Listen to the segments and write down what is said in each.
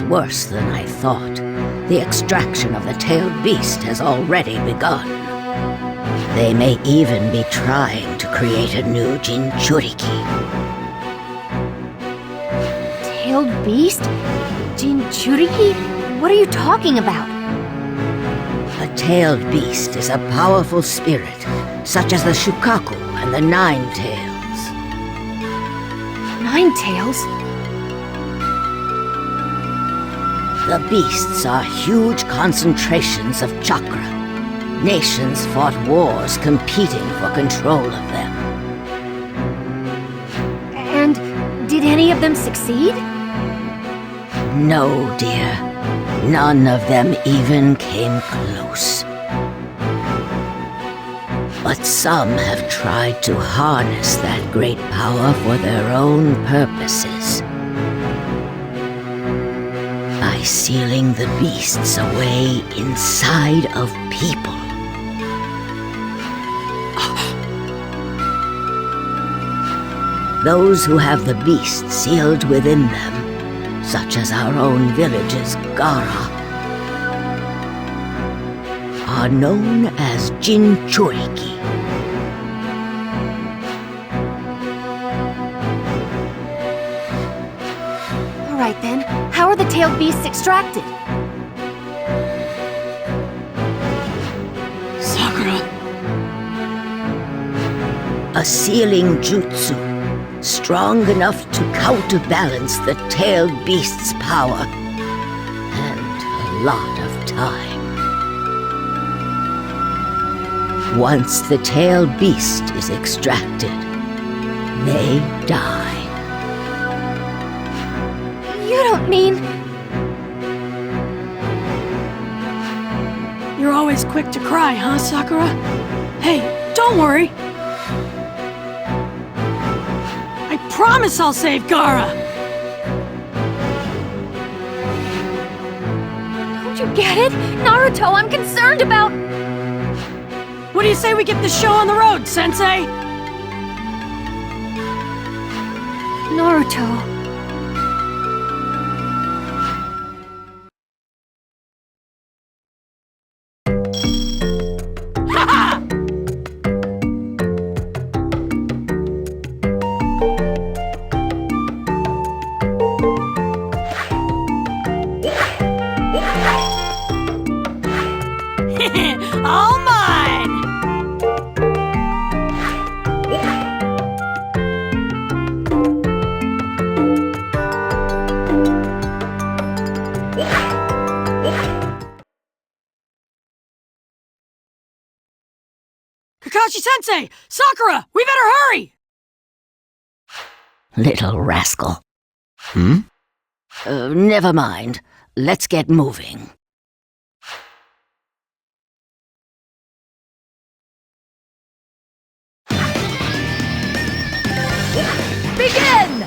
is worse than I thought. The extraction of the tailed beast has already begun. They may even be trying to create a new Jinchuriki. Tailed beast? Jinchuriki? What are you talking about? A tailed beast is a powerful spirit, such as the Shukaku and the Nine Tails. Nine Tails? The beasts are huge concentrations of chakra. Nations fought wars competing for control of them. And did any of them succeed? No, dear. None of them even came close. But some have tried to harness that great power for their own purposes. By sealing the beasts away inside of people. Those who have the beast sealed within them, such as our own village's Gara, are known as Jinchuriki. All right then, how are the tailed beasts extracted? Sakura. A sealing jutsu, strong enough to counterbalance the tailed beast's power, and a lot of time. Once the tailed beast is extracted, they die. You don't mean... You're always quick to cry, huh, Sakura? Hey, don't worry. I promise I'll save Gara! Don't you get it? Naruto, I'm concerned about... What do you say we get the show on the road, Sensei? Naruto... All mine! Kakashi-sensei! Sakura! We better hurry! Little rascal. Never mind. Let's get moving. Begin!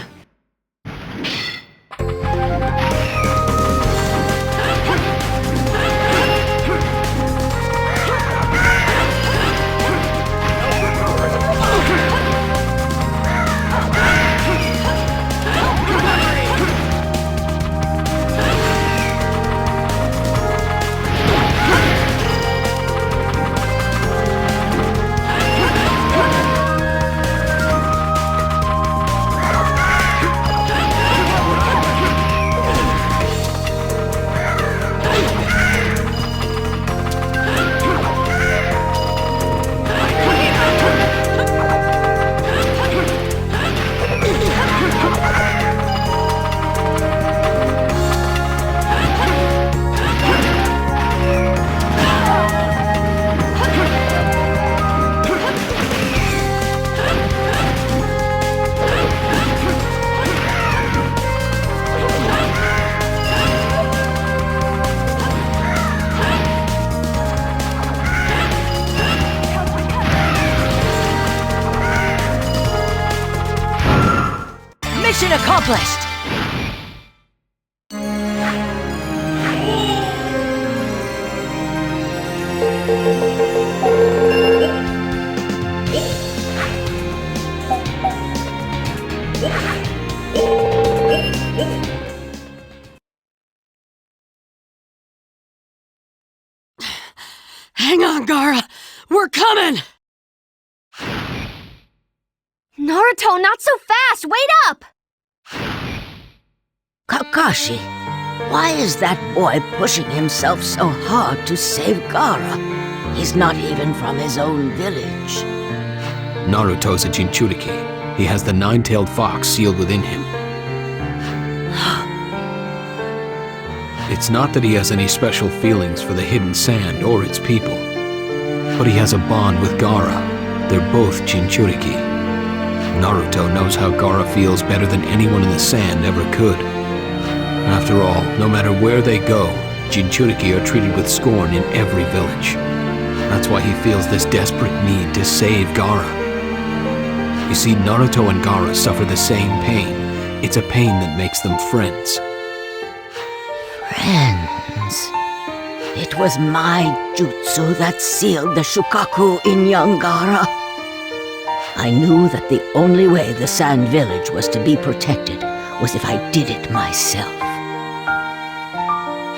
Mission accomplished! Gaara, we're coming! Naruto, not so fast! Wait up! Kakashi, why is that boy pushing himself so hard to save Gaara? He's not even from his own village. Naruto's a Jinchuriki. He has the nine-tailed fox sealed within him. It's not that he has any special feelings for the hidden sand or its people, but he has a bond with Gaara. They're both Jinchuriki. Naruto knows how Gaara feels better than anyone in the sand ever could. After all, no matter where they go, Jinchuriki are treated with scorn in every village. That's why he feels this desperate need to save Gaara. You see, Naruto and Gaara suffer the same pain. It's a pain that makes them friends. Friends. It was my jutsu that sealed the Shukaku in young Gaara. I knew that the only way the Sand Village was to be protected was if I did it myself.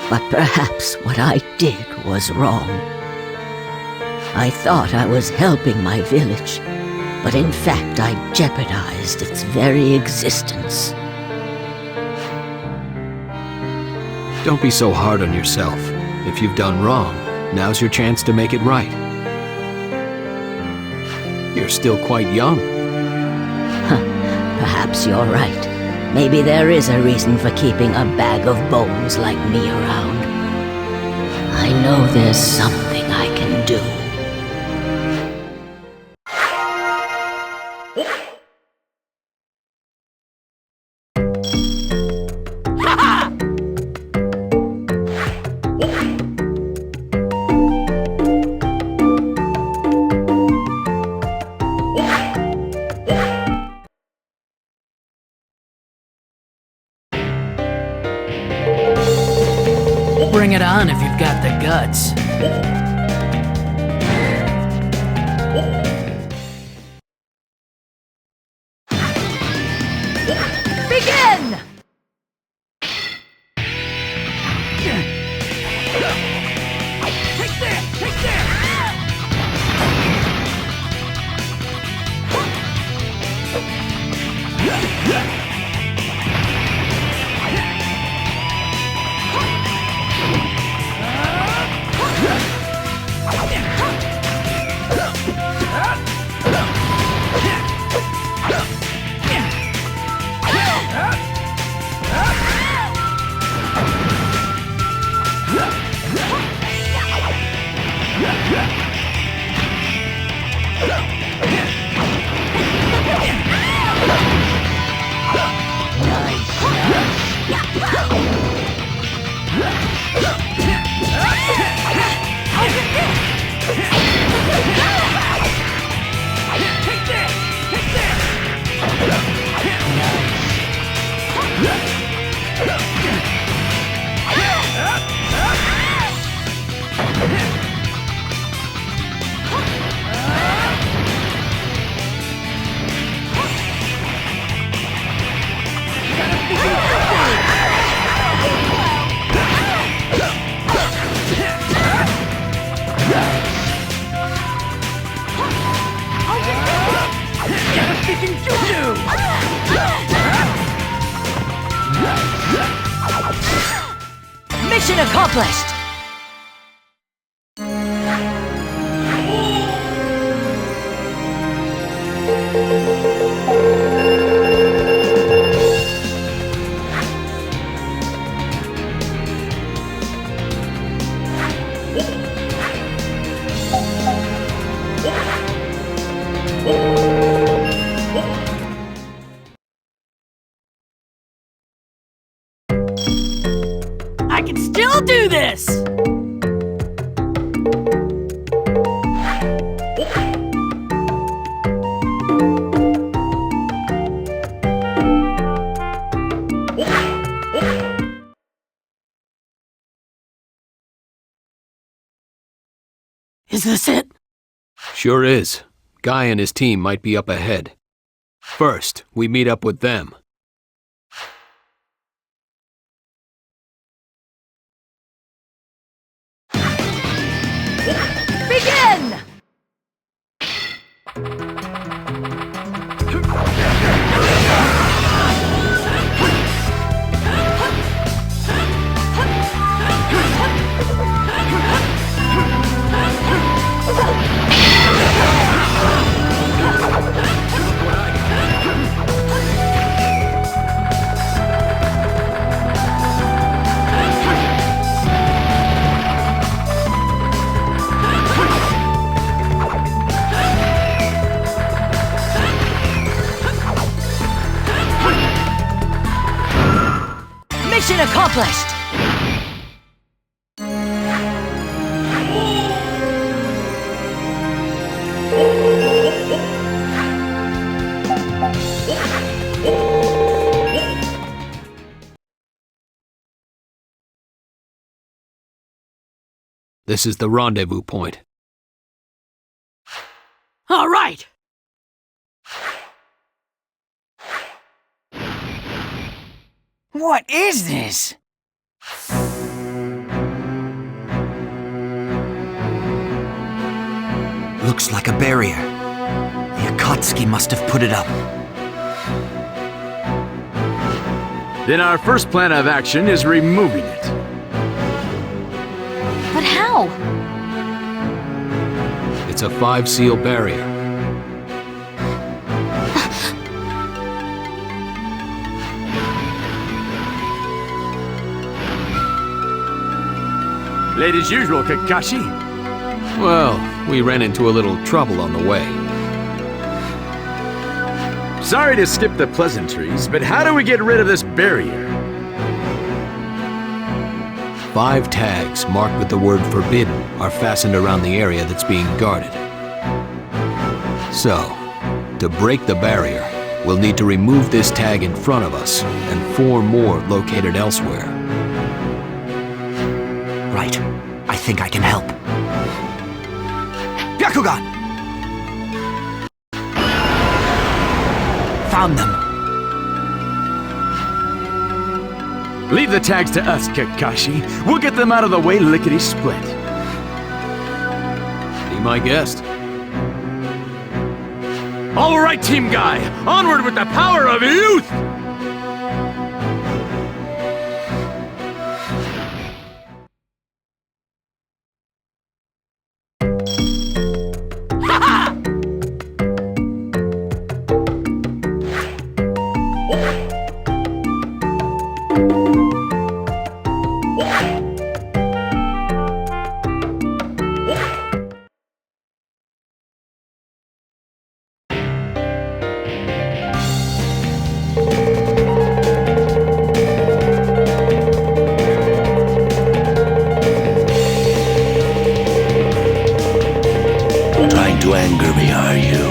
But perhaps what I did was wrong. I thought I was helping my village, but in fact I jeopardized its very existence. Don't be so hard on yourself. If you've done wrong, now's your chance to make it right. You're still quite young. Perhaps you're right. Maybe there is a reason for keeping a bag of bones like me around. I know there's something I can do. Bring it on if you've got the guts. Begin! Mission accomplished! I can still do this! Is this it? Sure is. Guy and his team might be up ahead. First, we meet up with them. Begin! Mission accomplished! This is the rendezvous point. All right! What is this? Looks like a barrier. The Akatsuki must have put it up. Then our first plan of action is removing it. But how? It's a 5-seal barrier. Late as usual, Kakashi. Well, we ran into a little trouble on the way. Sorry to skip the pleasantries, but how do we get rid of this barrier? 5 tags marked with the word forbidden are fastened around the area that's being guarded. So, to break the barrier, we'll need to remove this tag in front of us and 4 more located elsewhere. Right. I think I can help. Byakugan! Found them. Leave the tags to us, Kakashi. We'll get them out of the way lickety-split. Be my guest. All right, Team Guy! Onward with the power of youth! Trying to anger me, are you?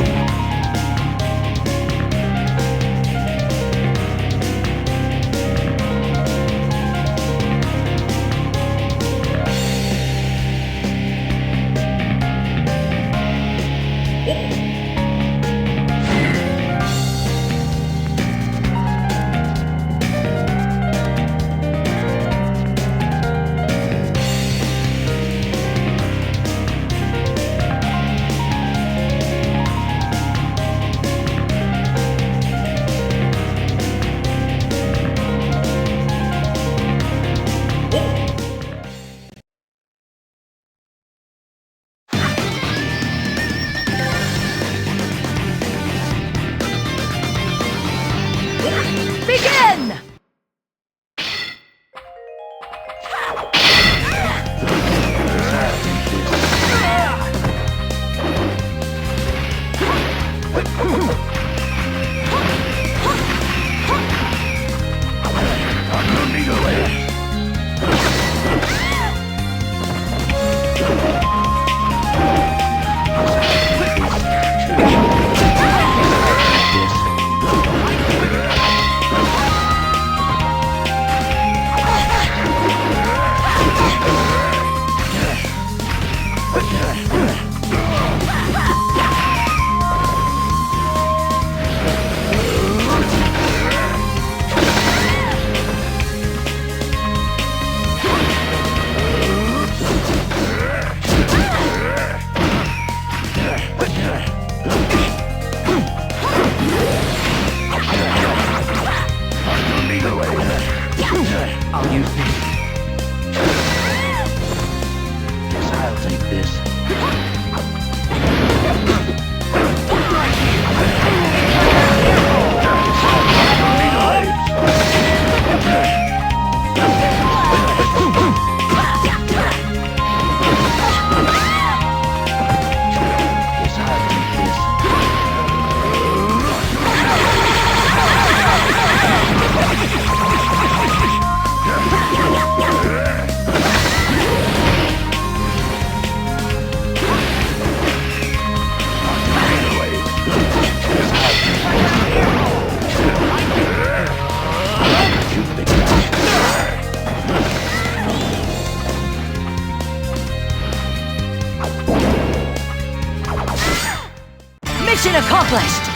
Mission accomplished!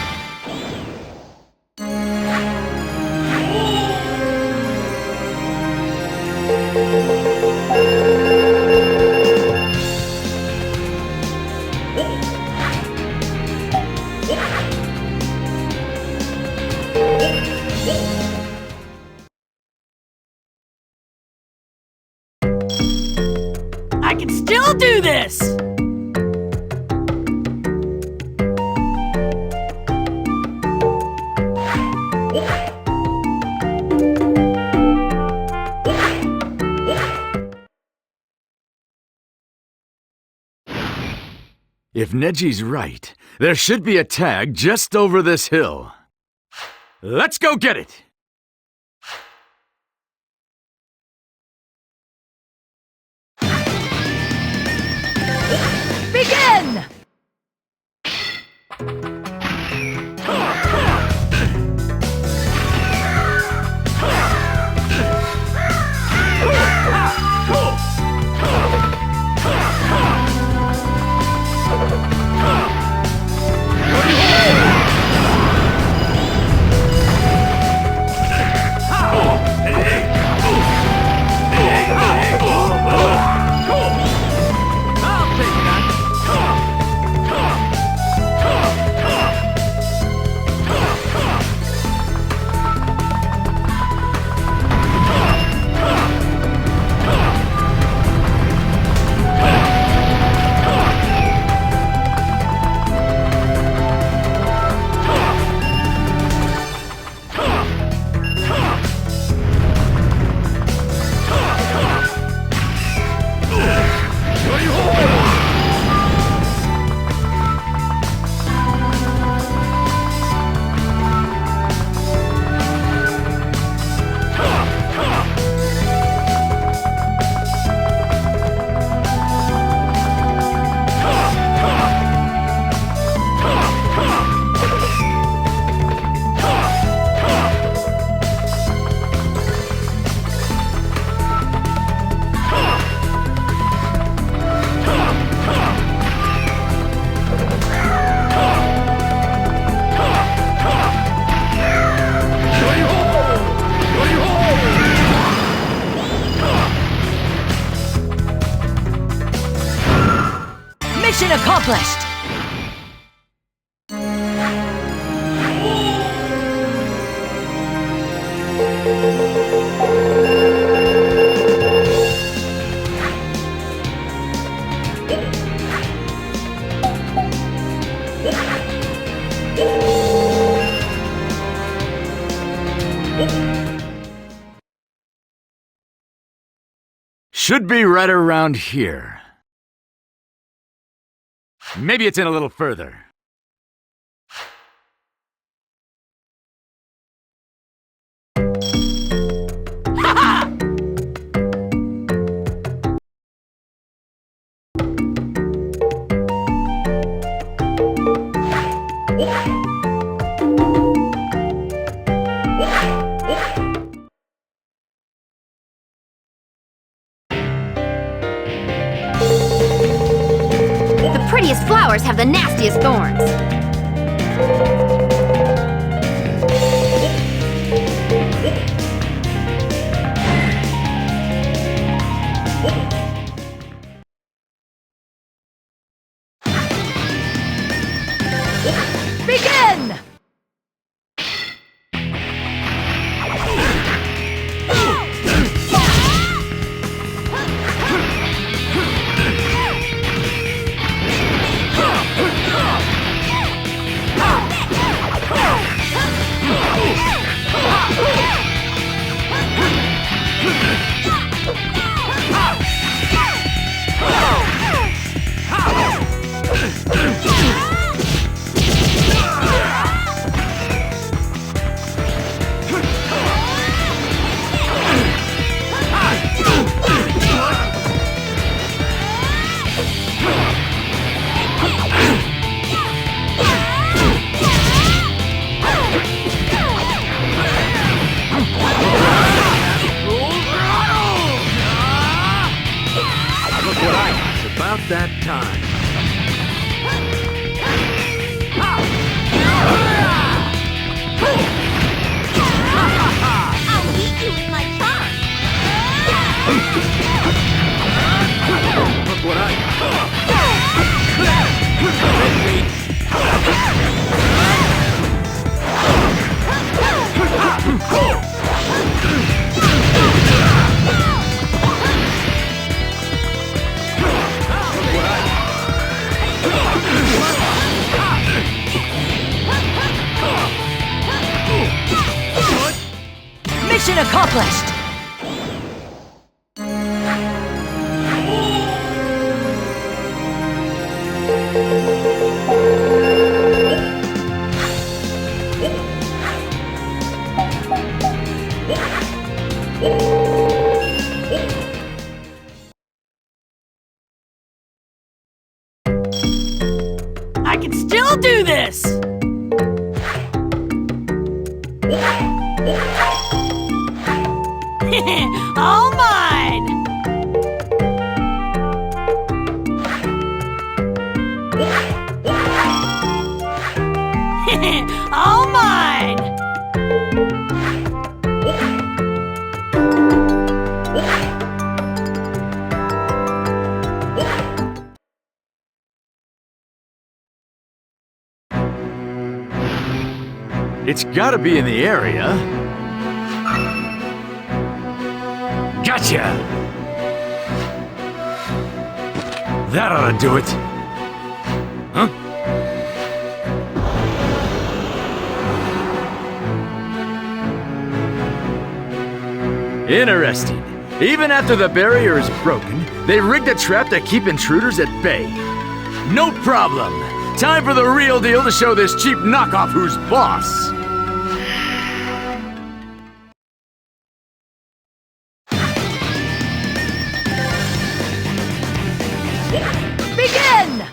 I can still do this! If Neji's right, there should be a tag just over this hill. Let's go get it! Begin! Mission accomplished! Should be right around here. Maybe it's in a little further. The prettiest flowers have the nastiest thorns. Begin! Mission accomplished! I can still do this! All mine! All mine! It's gotta be in the area. Gotcha! That ought to do it. Huh? Interesting. Even after the barrier is broken, they rigged a trap to keep intruders at bay. No problem. Time for the real deal to show this cheap knockoff who's boss. Begin!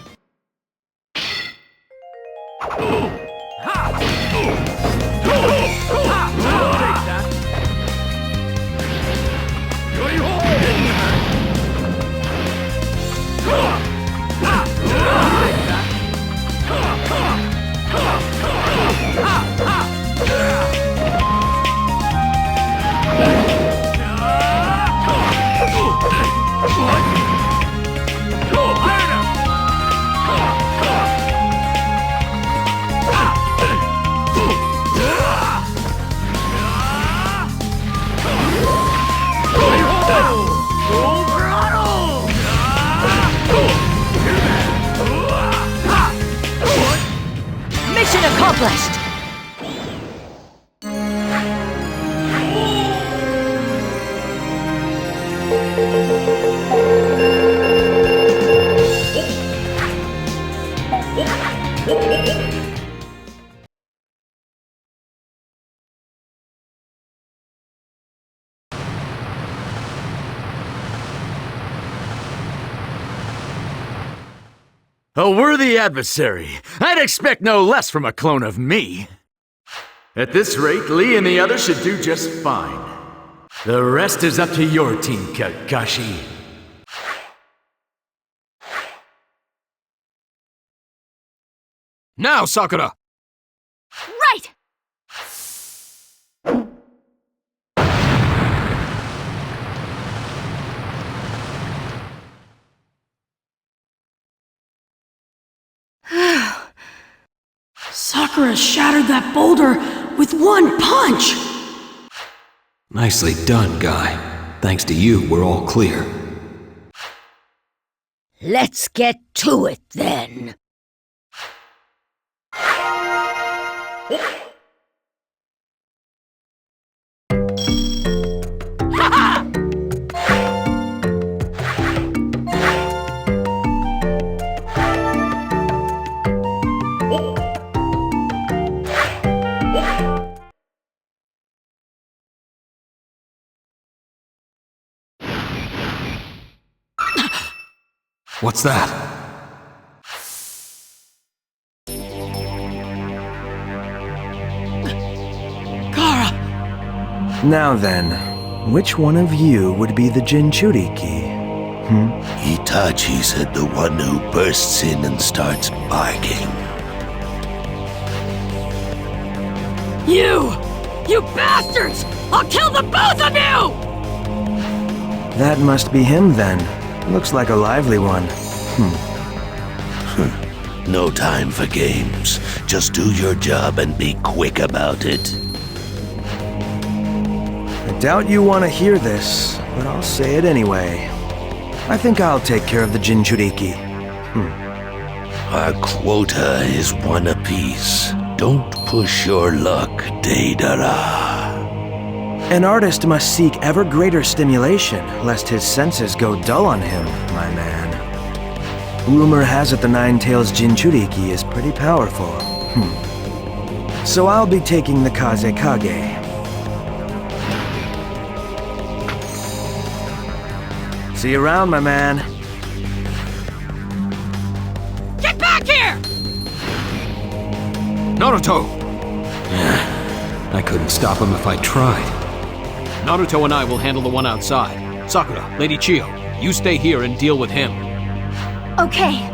Mission accomplished! A worthy adversary. I'd expect no less from a clone of me. At this rate, Lee and the others should do just fine. The rest is up to your team, Kakashi. Now, Sakura! Right! Sakura shattered that boulder with one punch! Nicely done, Guy. Thanks to you, we're all clear. Let's get to it then. What's that? Kara! Now then, which one of you would be the Jinchuriki? Itachi said the one who bursts in and starts barking. You! You bastards! I'll kill the both of you! That must be him then. Looks like a lively one. No time for games. Just do your job and be quick about it. I doubt you want to hear this, but I'll say it anyway. I think I'll take care of the Jinchuriki. Our quota is one apiece. Don't push your luck, Deidara. An artist must seek ever greater stimulation, lest his senses go dull on him, my man. Rumor has it the Nine-Tails Jinchuriki is pretty powerful. So I'll be taking the Kazekage. See you around, my man. Get back here! Naruto! I couldn't stop him if I tried. Naruto and I will handle the one outside. Sakura, Lady Chiyo, you stay here and deal with him. Okay.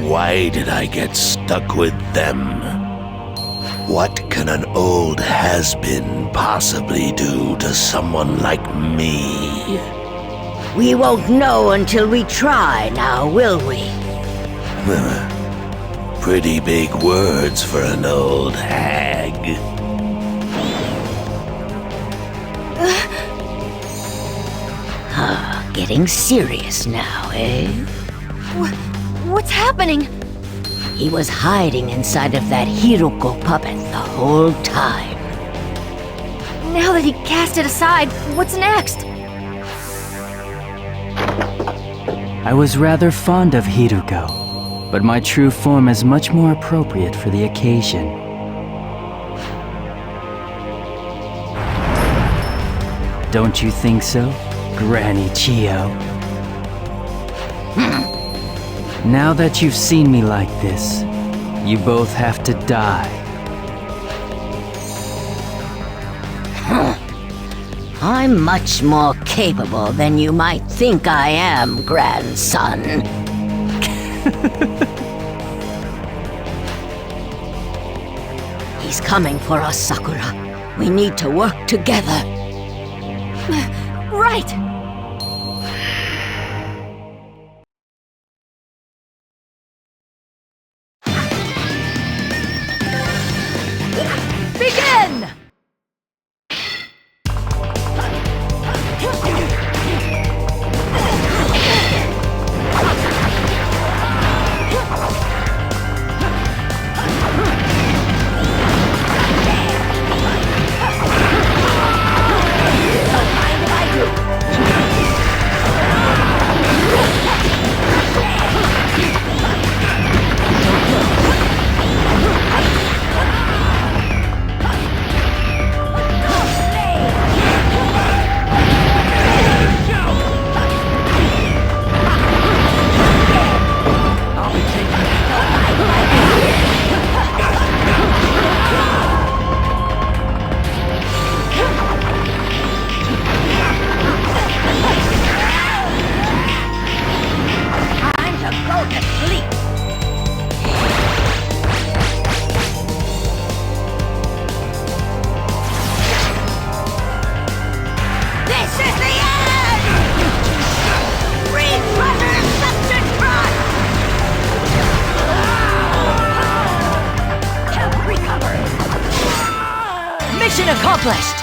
Why did I get stuck with them? What can an old has-been possibly do to someone like me? We won't know until we try now, will we? Pretty big words for an old hag. Getting serious now, eh? What's happening? He was hiding inside of that Hiruko puppet the whole time. Now that he cast it aside, what's next? I was rather fond of Hiruko, but my true form is much more appropriate for the occasion. Don't you think so, Granny Chiyo? Now that you've seen me like this, you both have to die. I'm much more capable than you might think I am, grandson. He's coming for us, Sakura. We need to work together. Right! Begin! Mission accomplished!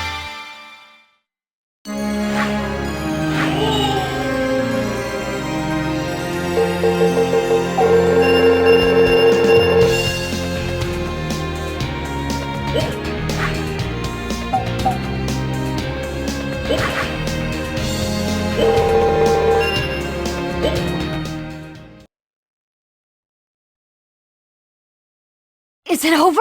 Is it over?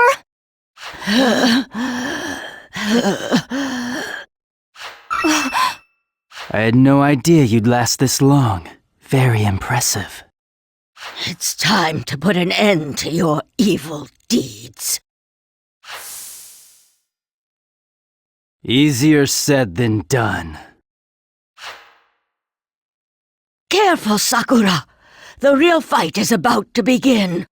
I had no idea you'd last this long. Very impressive. It's time to put an end to your evil deeds. Easier said than done. Careful, Sakura! The real fight is about to begin.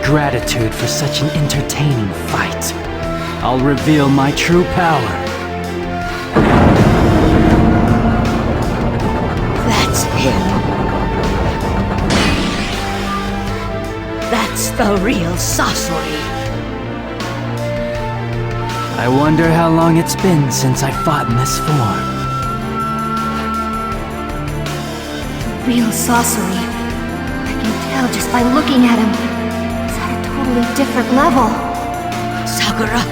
gratitude for such an entertaining fight. I'll reveal my true power. That's him. That's the real Sasori. I wonder how long it's been since I fought in this form. Real Sasori. I can tell just by looking at him. He's at a totally different level. Sakura,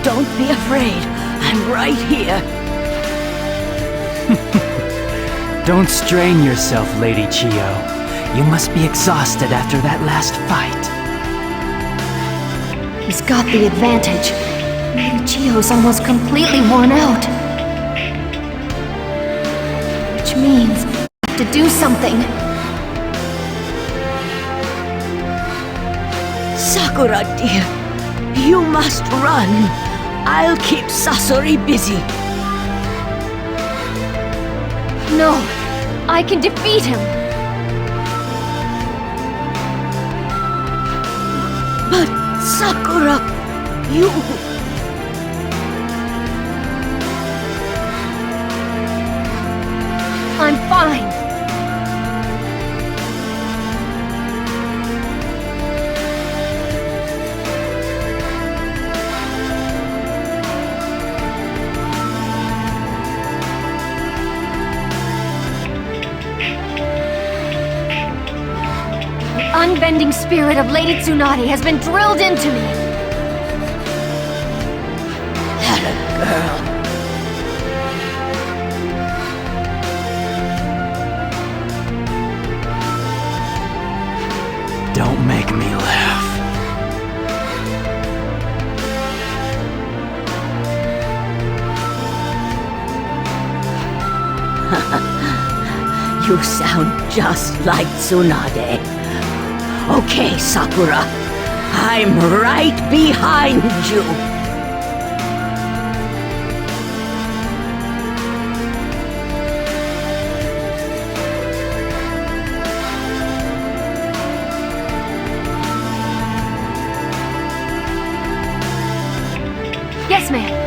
don't be afraid. I'm right here. Don't strain yourself, Lady Chiyo. You must be exhausted after that last fight. He's got the advantage. Lady Chiyo's almost completely worn out. Which means I have to do something. Sakura, dear, you must run. I'll keep Sasori busy. No, I can defeat him. But Sakura, you... I'm fine. The unbending spirit of Lady Tsunade has been drilled into me. That a girl. Don't make me laugh. You sound just like Tsunade. Okay, Sakura. I'm right behind you. Yes, ma'am.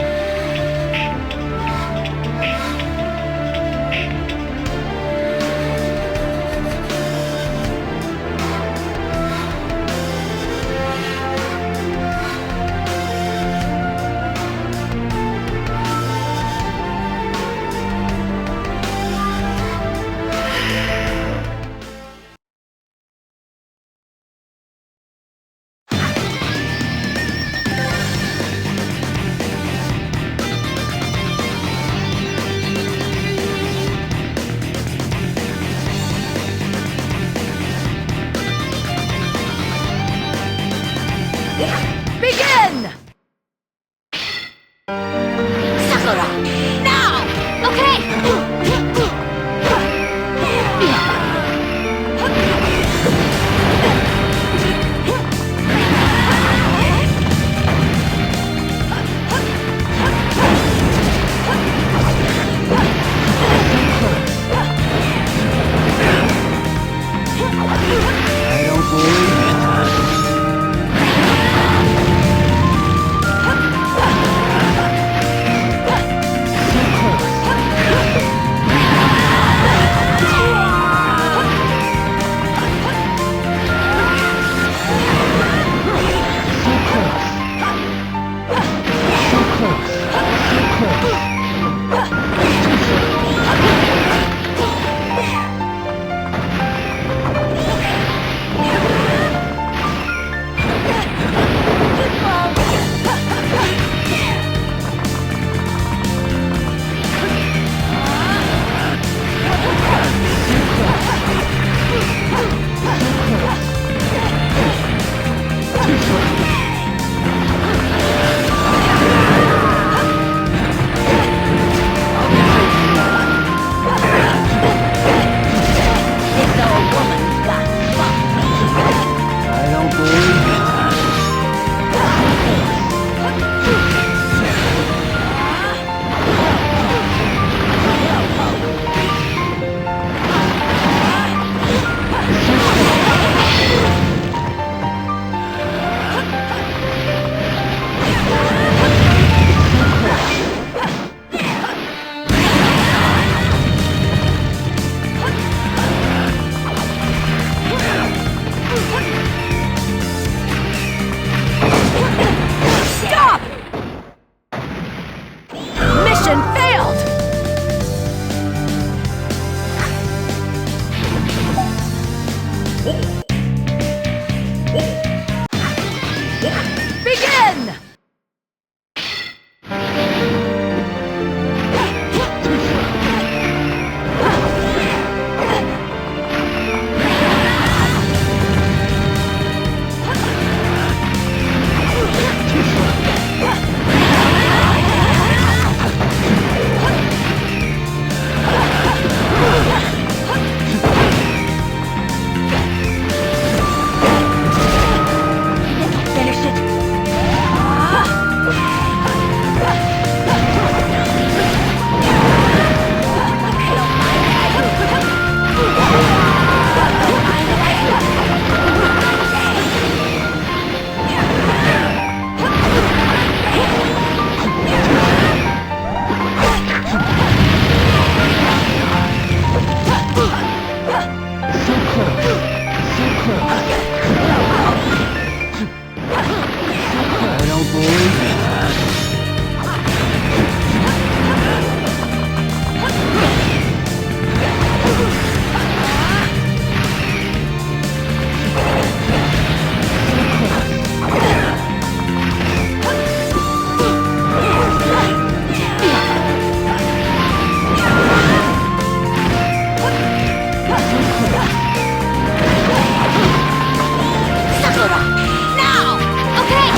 I don't believe it. Sakura! Now! Okay!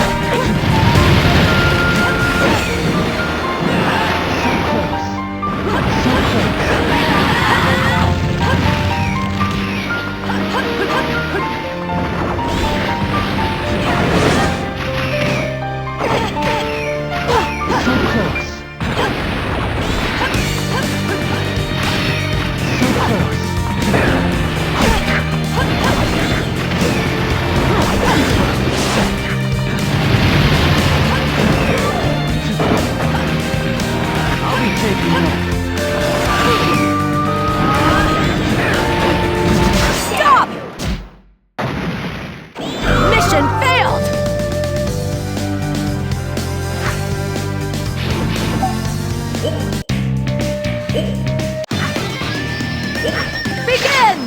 Stop! Mission failed! Begin!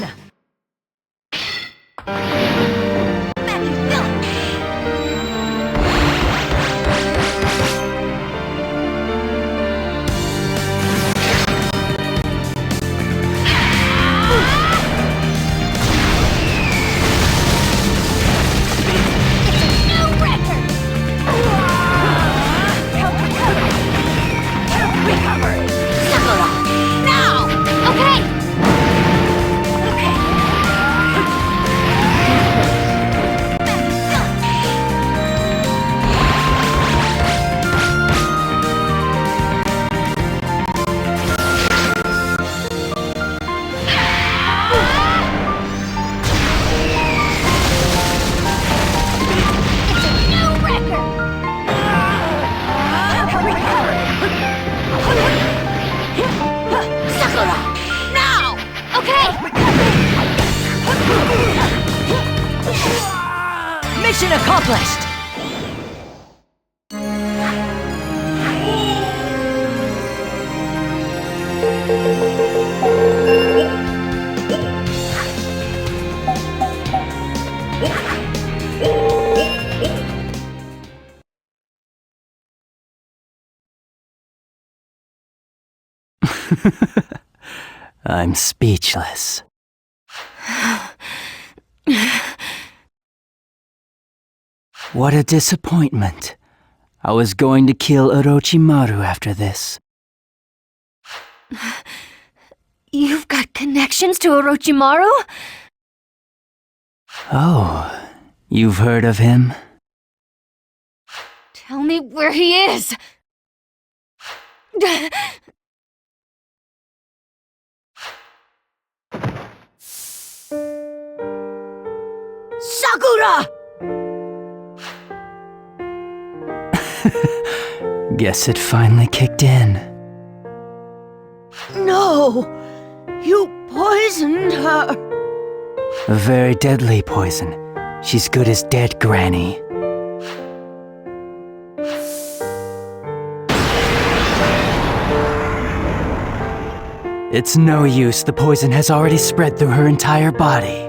New record! Recovery! Sakura! Now! Okay! New record! Sakura! Now! Okay! Mission accomplished! I'm speechless. What a disappointment. I was going to kill Orochimaru after this. You've got connections to Orochimaru? Oh, you've heard of him? Tell me where he is! Sakura! Guess it finally kicked in. No! You poisoned her! A very deadly poison. She's good as dead, Granny. It's no use, the poison has already spread through her entire body.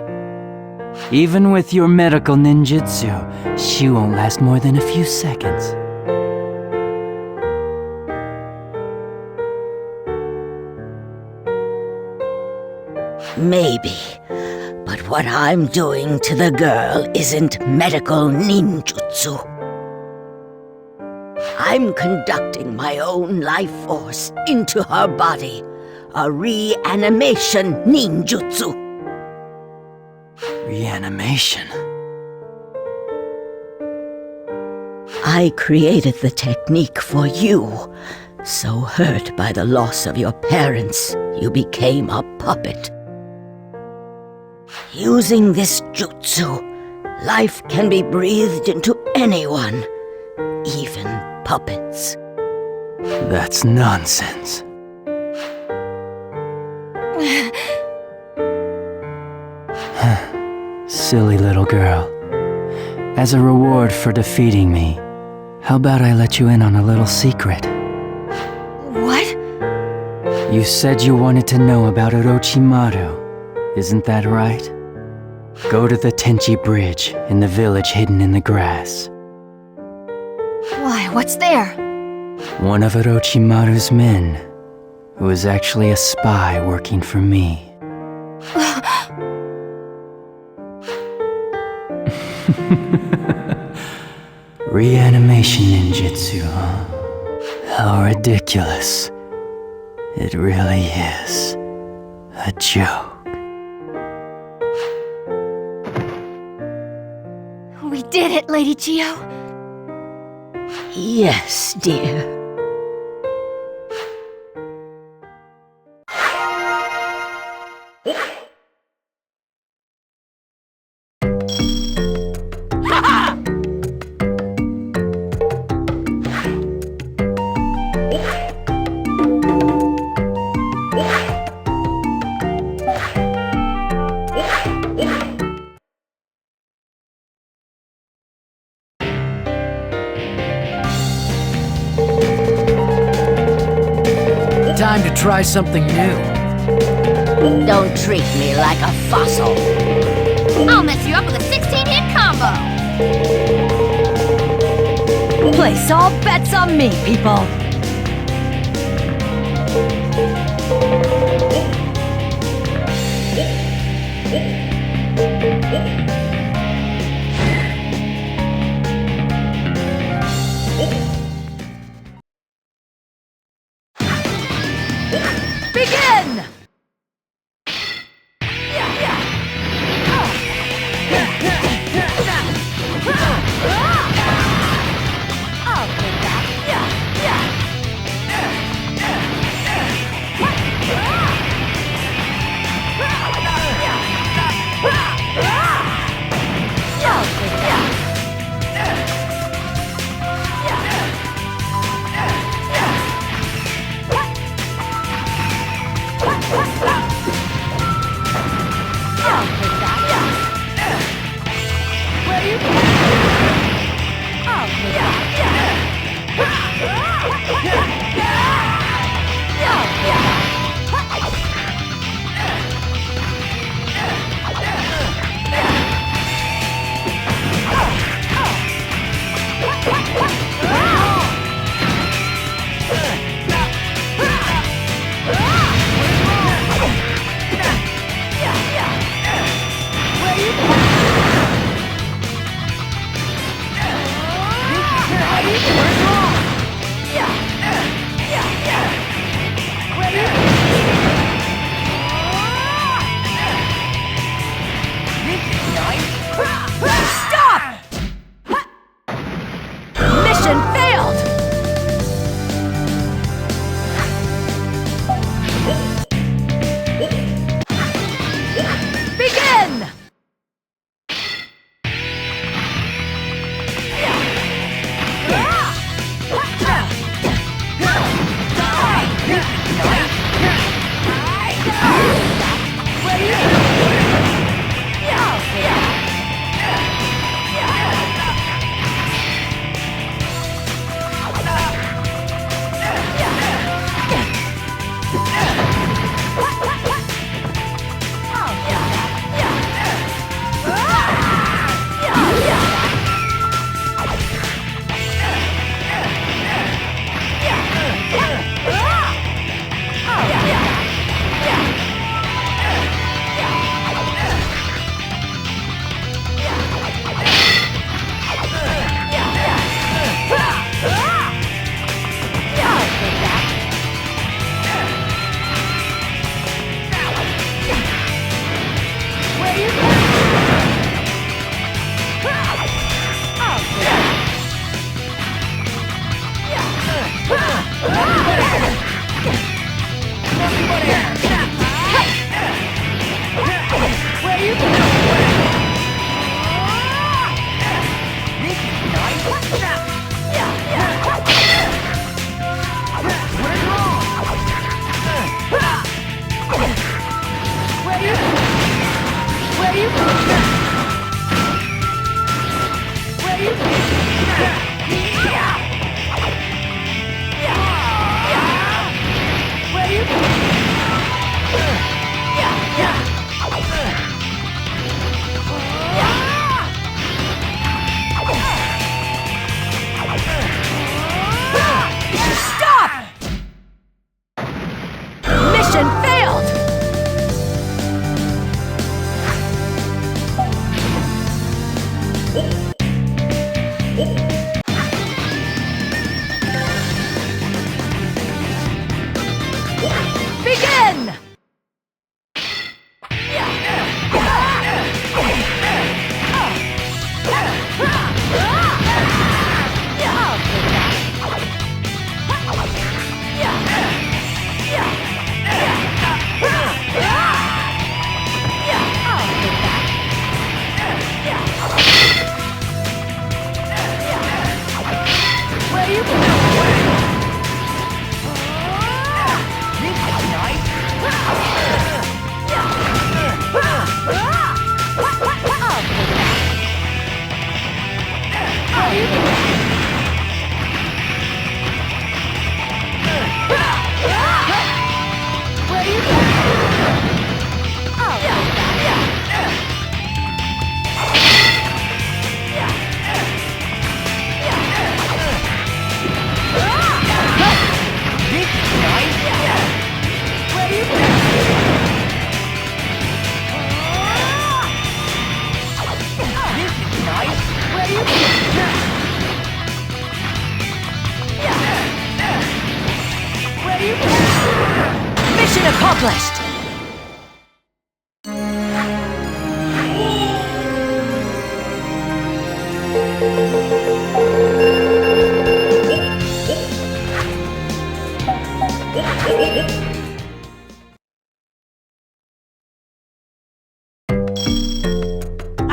Even with your medical ninjutsu, she won't last more than a few seconds. Maybe. But what I'm doing to the girl isn't medical ninjutsu. I'm conducting my own life force into her body. A reanimation ninjutsu. Reanimation? I created the technique for you. So hurt by the loss of your parents, you became a puppet. Using this jutsu, life can be breathed into anyone, even puppets. That's nonsense. silly little girl. As a reward for defeating me, how about I let you in on a little secret? What? You said you wanted to know about Orochimaru. Isn't that right? Go to the Tenchi Bridge in the village hidden in the grass. Why, what's there? One of Orochimaru's men, who is actually a spy working for me. Reanimation ninjutsu, huh? How ridiculous. It really is a joke. We did it, Lady Chio. Yes, dear. Time to try something new. Don't treat me like a fossil. I'll mess you up with a 16-hit combo. Place all bets on me, people. Begin!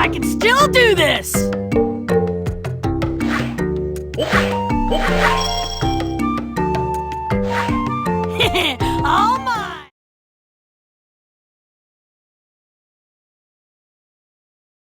I can still do this!